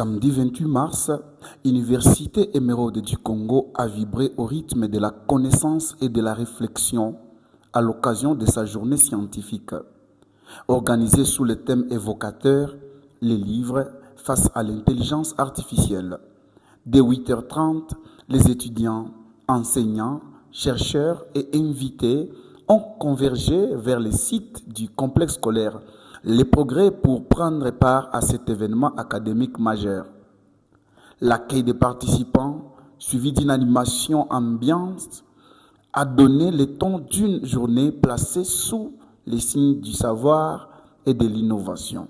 Samedi 28 mars, Université Émeraude du Congo a vibré au rythme de la connaissance et de la réflexion à l'occasion de sa journée scientifique. Organisée sous le thème évocateur « Les livres face à l'intelligence artificielle ». Dès 8h30, les étudiants, enseignants, chercheurs et invités ont convergé vers les sites du complexe scolaire Les Progrès pour prendre part à cet événement académique majeur. L'accueil des participants, suivi d'une animation ambiance, a donné le ton d'une journée placée sous les signes du savoir et de l'innovation.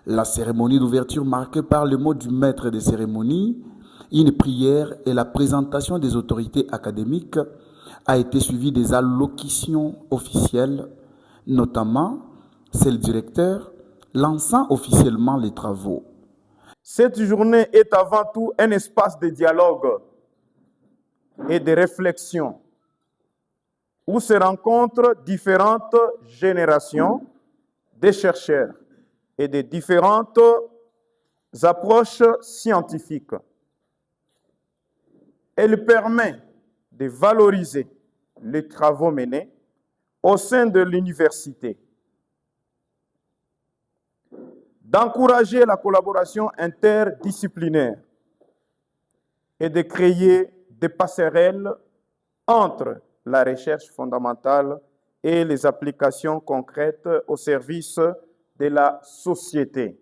La cérémonie d'ouverture marquée par le mot du maître des cérémonies, une prière et la présentation des autorités académiques a été suivie des allocutions officielles, notamment celle du directeur, lançant officiellement les travaux. Cette journée est avant tout un espace de dialogue et de réflexion où se rencontrent différentes générations de chercheurs et de différentes approches scientifiques. Elle permet de valoriser les travaux menés au sein de l'université, d'encourager la collaboration interdisciplinaire et de créer des passerelles entre la recherche fondamentale et les applications concrètes au service de la société.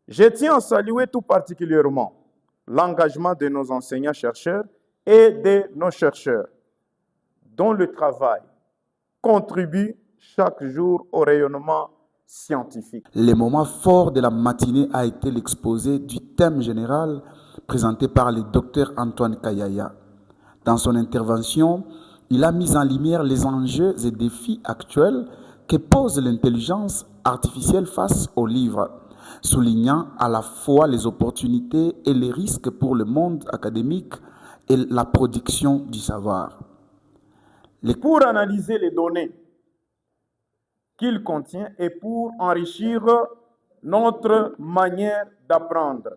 Je tiens à saluer tout particulièrement l'engagement de nos enseignants-chercheurs et de nos chercheurs, dont le travail contribue chaque jour au rayonnement scientifique. Le moment fort de la matinée a été l'exposé du thème général présenté par le docteur Antoine Kayaya. Dans son intervention, il a mis en lumière les enjeux et défis actuels que pose l'intelligence artificielle face aux livres, soulignant à la fois les opportunités et les risques pour le monde académique et la production du savoir. Pour analyser les données qu'il contient et pour enrichir notre manière d'apprendre,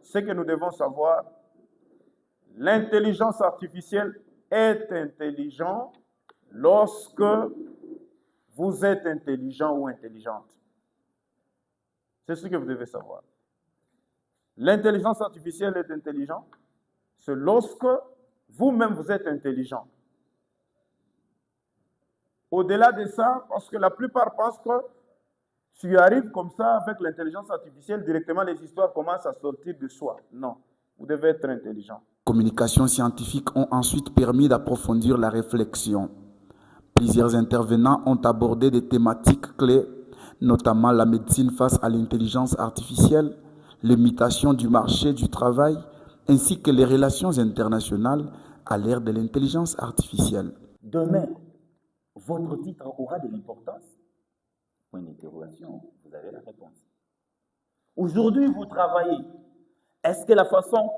ce que nous devons savoir, l'intelligence artificielle est intelligente lorsque vous êtes intelligent ou intelligente. C'est ce que vous devez savoir. L'intelligence artificielle est intelligente, c'est lorsque vous-même vous êtes intelligent. Au-delà de ça, parce que la plupart pensent que tu arrives comme ça avec l'intelligence artificielle, directement les histoires commencent à sortir de soi. Non, vous devez être intelligent. Communications scientifiques ont ensuite permis d'approfondir la réflexion. Plusieurs intervenants ont abordé des thématiques clés, notamment la médecine face à l'intelligence artificielle, l'imitation du marché du travail, ainsi que les relations internationales à l'ère de l'intelligence artificielle. Demain, votre titre aura de l'importance? Point d'interrogation, vous avez la réponse. Aujourd'hui, vous travaillez. Est-ce que la façon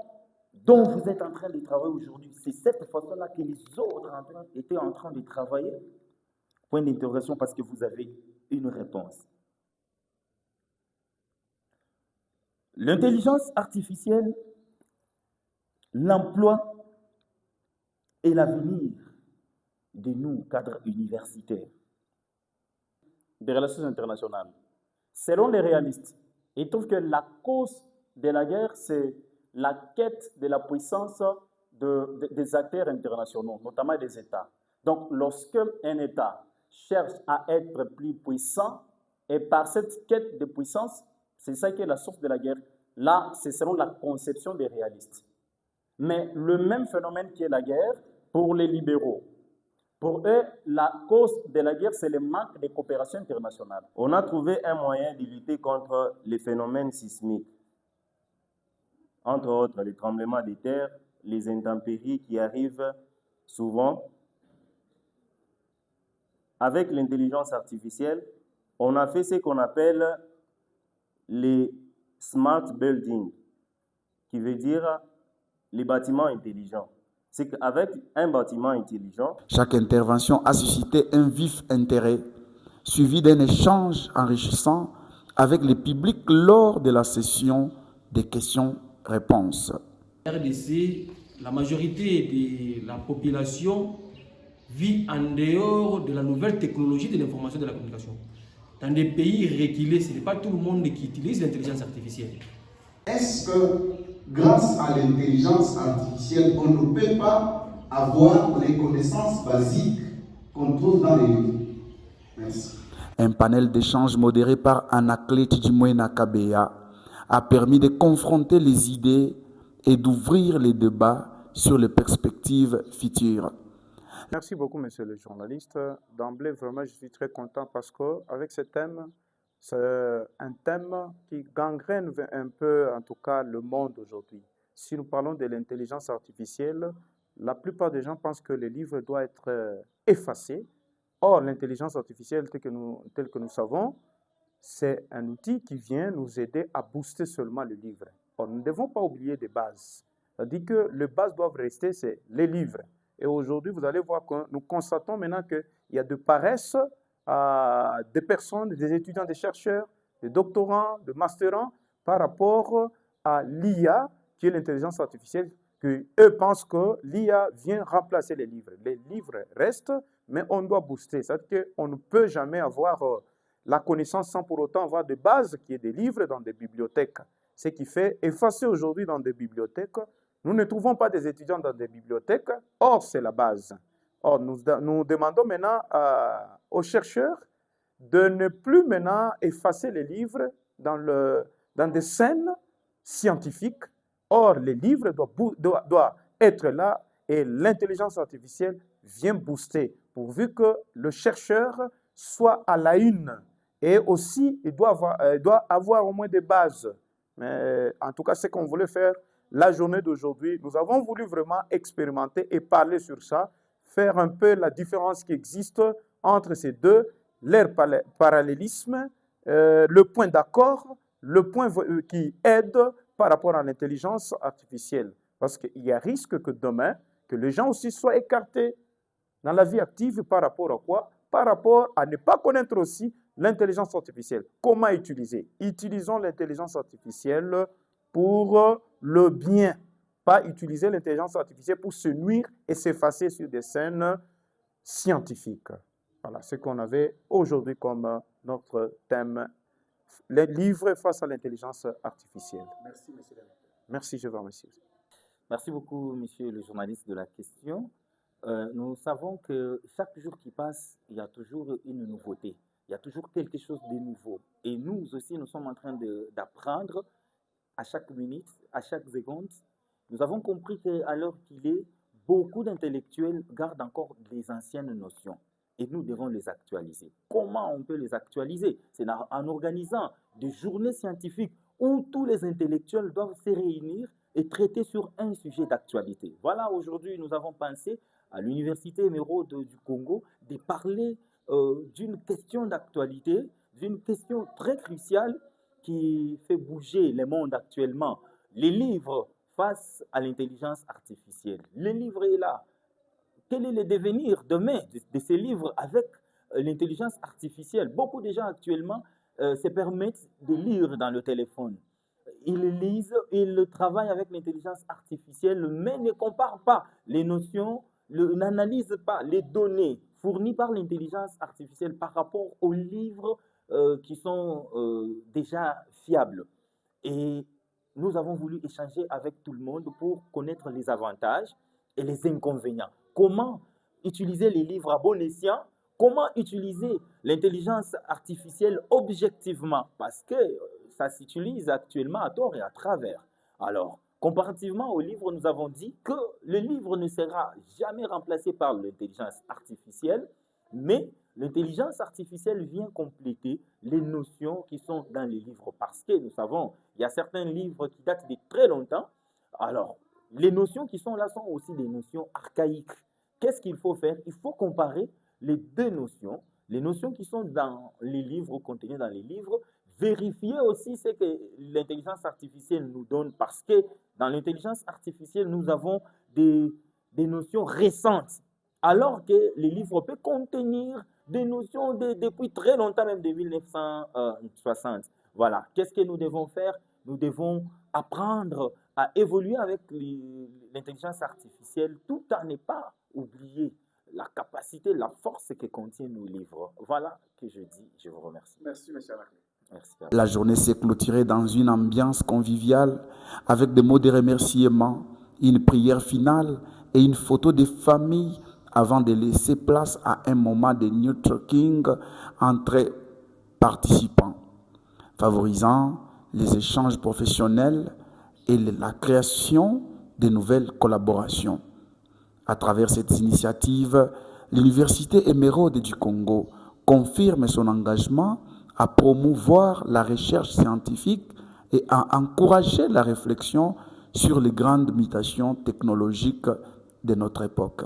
dont vous êtes en train de travailler aujourd'hui, c'est cette façon-là que les autres étaient en train de travailler? Point d'interrogation parce que vous avez une réponse. L'intelligence artificielle, l'emploi et l'avenir de nous, cadres universitaires. Des relations internationales. Selon les réalistes, ils trouvent que la cause de la guerre, c'est la quête de la puissance des acteurs internationaux, notamment des États. Donc, lorsque un État cherche à être plus puissant, et par cette quête de puissance, c'est ça qui est la source de la guerre. Là, c'est selon la conception des réalistes. Mais le même phénomène qui est la guerre, pour les libéraux, pour eux, la cause de la guerre, c'est le manque de coopération internationale. On a trouvé un moyen de lutter contre les phénomènes sismiques. Entre autres, les tremblements de terre, les intempéries qui arrivent souvent. Avec l'intelligence artificielle, on a fait ce qu'on appelle les smart buildings, qui veut dire les bâtiments intelligents. C'est qu'avec un bâtiment intelligent, chaque intervention a suscité un vif intérêt, suivi d'un échange enrichissant avec le public lors de la session des questions-réponses. RDC, la majorité de la population vit en dehors de la nouvelle technologie de l'information et de la communication. Dans des pays reculés, ce n'est pas tout le monde qui utilise l'intelligence artificielle. Est-ce que grâce à l'intelligence artificielle, on ne peut pas avoir les connaissances basiques qu'on trouve dans les livres? Merci. Un panel d'échange modéré par Anaclet Jimwena Kabeya a permis de confronter les idées et d'ouvrir les débats sur les perspectives futures. Merci beaucoup, monsieur le journaliste. D'emblée, vraiment, je suis très content parce qu'avec ce thème, c'est un thème qui gangrène un peu, en tout cas, le monde aujourd'hui. Si nous parlons de l'intelligence artificielle, la plupart des gens pensent que le livre doit être effacé. Or, l'intelligence artificielle, telle que nous savons, c'est un outil qui vient nous aider à booster seulement le livre. Or, nous ne devons pas oublier des bases. C'est-à-dire que les bases doivent rester, c'est les livres. Et aujourd'hui, vous allez voir que nous constatons maintenant qu'il y a de paresse des personnes, des étudiants, des chercheurs, des doctorants, des masterants, par rapport à l'IA, qui est l'intelligence artificielle, qu'eux pensent que l'IA vient remplacer les livres. Les livres restent, mais on doit booster. C'est-à-dire qu'on ne peut jamais avoir la connaissance sans pour autant avoir de base qui est des livres dans des bibliothèques. Ce qui fait effacer aujourd'hui dans des bibliothèques. Nous ne trouvons pas des étudiants dans des bibliothèques, or c'est la base. Or, nous demandons maintenant aux chercheurs de ne plus maintenant effacer les livres dans des scènes scientifiques. Or, les livres doivent être là et l'intelligence artificielle vient booster, pourvu que le chercheur soit à la une. Et aussi, il doit avoir au moins des bases. Mais en tout cas, c'est ce qu'on voulait faire la journée d'aujourd'hui. Nous avons voulu vraiment expérimenter et parler sur ça, faire un peu la différence qui existe entre ces deux, leur parallélisme, le point d'accord, le point qui aide par rapport à l'intelligence artificielle. Parce qu'il y a risque que demain, que les gens aussi soient écartés dans la vie active par rapport à quoi? Par rapport à ne pas connaître aussi l'intelligence artificielle. Comment utiliser? Utilisons l'intelligence artificielle pour le bien, pas utiliser l'intelligence artificielle pour se nuire et s'effacer sur des scènes scientifiques. Voilà ce qu'on avait aujourd'hui comme notre thème, les livres face à l'intelligence artificielle. Merci, monsieur le directeur. Merci, je vous remercie. Merci beaucoup, monsieur le journaliste, de la question. Nous savons que chaque jour qui passe, il y a toujours une nouveauté. Il y a toujours quelque chose de nouveau. Et nous aussi, nous sommes en train d'apprendre à chaque minute, à chaque seconde. Nous avons compris qu'à l'heure qu'il est, beaucoup d'intellectuels gardent encore les anciennes notions. Et nous devons les actualiser. Comment on peut les actualiser? C'est en organisant des journées scientifiques où tous les intellectuels doivent se réunir et traiter sur un sujet d'actualité. Voilà, aujourd'hui, nous avons pensé à l'Université Émeraude du Congo de parler d'une question d'actualité, d'une question très cruciale qui fait bouger le monde actuellement. Les livres face à l'intelligence artificielle. Le livre est là. Quel est le devenir demain de ces livres avec l'intelligence artificielle? Beaucoup de gens actuellement se permettent de lire dans le téléphone. Ils lisent, ils travaillent avec l'intelligence artificielle, mais ne comparent pas les notions, n'analysent pas les données fournies par l'intelligence artificielle par rapport aux livres qui sont déjà fiables. Et nous avons voulu échanger avec tout le monde pour connaître les avantages et les inconvénients. Comment utiliser les livres à bon escient? Comment utiliser l'intelligence artificielle objectivement? Parce que ça s'utilise actuellement à tort et à travers. Alors, comparativement au livre, nous avons dit que le livre ne sera jamais remplacé par l'intelligence artificielle, mais l'intelligence artificielle vient compléter les notions qui sont dans les livres. Parce que nous savons, il y a certains livres qui datent de très longtemps. Alors, les notions qui sont là sont aussi des notions archaïques. Qu'est-ce qu'il faut faire? Il faut comparer les deux notions, les notions qui sont dans les livres, contenues dans les livres, vérifier aussi ce que l'intelligence artificielle nous donne, parce que dans l'intelligence artificielle, nous avons des notions récentes, alors que les livres peuvent contenir des notions depuis très longtemps, même de 1960. Voilà. Qu'est-ce que nous devons faire? Nous devons apprendre à évoluer avec l'intelligence artificielle tout en ne pas oublier la capacité, la force que contient nos livres. Voilà que je dis. Je vous remercie. Merci, M. Anaclé. Merci. La journée s'est clôturée dans une ambiance conviviale avec des mots de remerciement, une prière finale et une photo de famille avant de laisser place à un moment de networking entre participants, favorisant les échanges professionnels et la création de nouvelles collaborations. À travers cette initiative, l'Université Émeraude du Congo confirme son engagement à promouvoir la recherche scientifique et à encourager la réflexion sur les grandes mutations technologiques de notre époque.